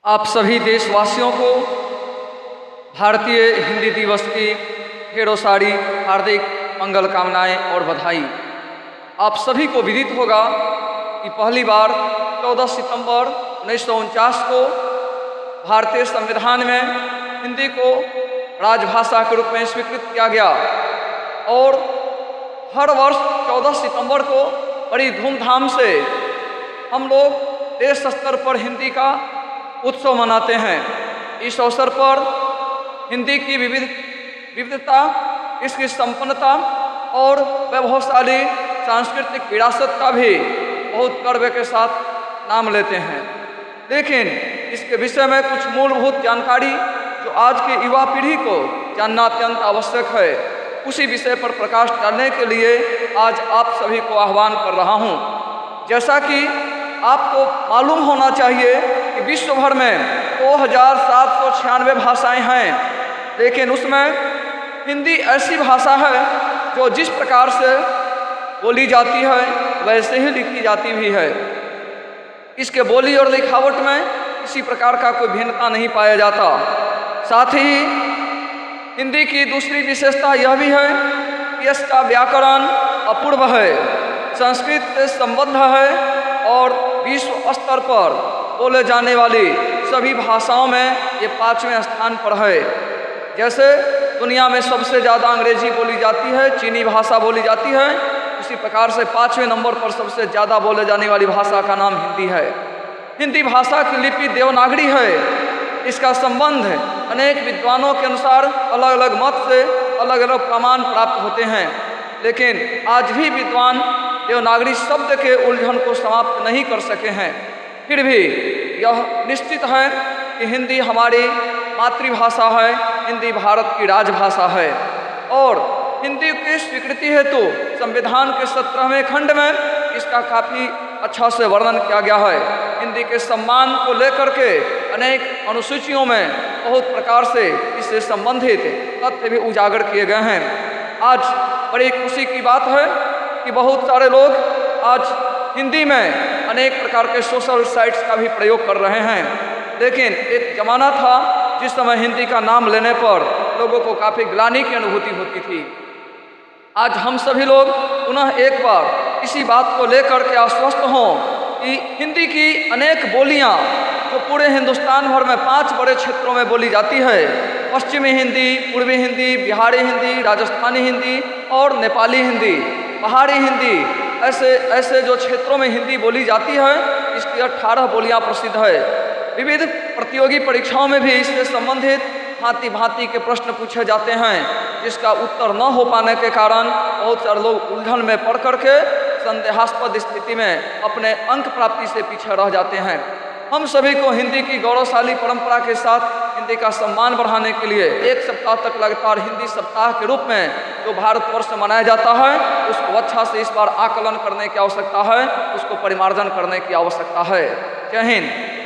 आप सभी देशवासियों को भारतीय हिंदी दिवस की ढेरों सारी हार्दिक मंगल कामनाएं और बधाई। आप सभी को विदित होगा कि पहली बार 14 सितंबर 1949 को भारतीय संविधान में हिंदी को राजभाषा के रूप में स्वीकृत किया गया और हर वर्ष 14 सितंबर को बड़ी धूमधाम से हम लोग देश स्तर पर हिंदी का उत्सव मनाते हैं। इस अवसर पर हिंदी की विविधता, इसकी संपन्नता और वैभवशाली सांस्कृतिक विरासत का भी बहुत गर्व के साथ नाम लेते हैं। लेकिन इसके विषय में कुछ मूलभूत जानकारी जो आज की युवा पीढ़ी को जानना अत्यंत आवश्यक है, उसी विषय पर प्रकाश डालने के लिए आज आप सभी को आह्वान कर रहा हूं। जैसा कि आपको मालूम होना चाहिए कि विश्व भर में 2796 भाषाएं हैं, लेकिन उसमें हिंदी ऐसी भाषा है जो जिस प्रकार से बोली जाती है वैसे ही लिखी जाती भी है। इसके बोली और लिखावट में किसी प्रकार का कोई भिन्नता नहीं पाया जाता। साथ ही हिंदी की दूसरी विशेषता यह भी है कि इसका व्याकरण अपूर्व है, संस्कृत से संबद्ध है और विश्व स्तर पर बोले जाने वाली सभी भाषाओं में ये 5वें स्थान पर है। जैसे दुनिया में सबसे ज़्यादा अंग्रेजी बोली जाती है, चीनी भाषा बोली जाती है, उसी प्रकार से 5वें नंबर पर सबसे ज़्यादा बोले जाने वाली भाषा का नाम हिंदी है। हिंदी भाषा की लिपि देवनागरी है। इसका संबंध अनेक विद्वानों के अनुसार अलग अलग मत से अलग अलग प्रमाण प्राप्त होते हैं, लेकिन आज भी विद्वान देवनागरी शब्द के उलझन को समाप्त नहीं कर सके हैं। फिर भी यह निश्चित है कि हिंदी हमारी मातृभाषा है, हिंदी भारत की राजभाषा है और हिंदी की स्वीकृति हेतु संविधान के 17वें खंड में इसका काफ़ी अच्छा से वर्णन किया गया है। हिंदी के सम्मान को लेकर के अनेक अनुसूचियों में बहुत प्रकार से इससे संबंधित तथ्य भी उजागर किए गए हैं। आज बड़ी खुशी की बात है कि बहुत सारे लोग आज हिंदी में अनेक प्रकार के सोशल साइट्स का भी प्रयोग कर रहे हैं, लेकिन एक ज़माना था जिस समय हिंदी का नाम लेने पर लोगों को काफ़ी ग्लानि की अनुभूति होती थी। आज हम सभी लोग पुनः एक बार इसी बात को लेकर के आश्वस्त हों कि हिंदी की अनेक बोलियां जो पूरे हिंदुस्तान भर में 5 बड़े क्षेत्रों में बोली जाती है, पश्चिमी हिंदी, पूर्वी हिंदी, बिहारी हिंदी, राजस्थानी हिंदी और नेपाली हिंदी, पहाड़ी हिंदी, ऐसे जो क्षेत्रों में हिंदी बोली जाती है, इसकी 18 बोलियां प्रसिद्ध है। विविध प्रतियोगी परीक्षाओं में भी इससे संबंधित भांति भांति के प्रश्न पूछे जाते हैं, जिसका उत्तर न हो पाने के कारण बहुत सारे लोग उलझन में पड़ करके संदेहास्पद स्थिति में अपने अंक प्राप्ति से पीछे रह जाते हैं। हम सभी को हिंदी की गौरवशाली परंपरा के साथ हिंदी का सम्मान बढ़ाने के लिए 1 सप्ताह तक लगातार हिंदी सप्ताह के रूप में जो भारतवर्ष में मनाया जाता है, उसको अच्छा से इस बार आकलन करने की आवश्यकता है, उसको परिमार्जन करने की आवश्यकता है। जय हिंद।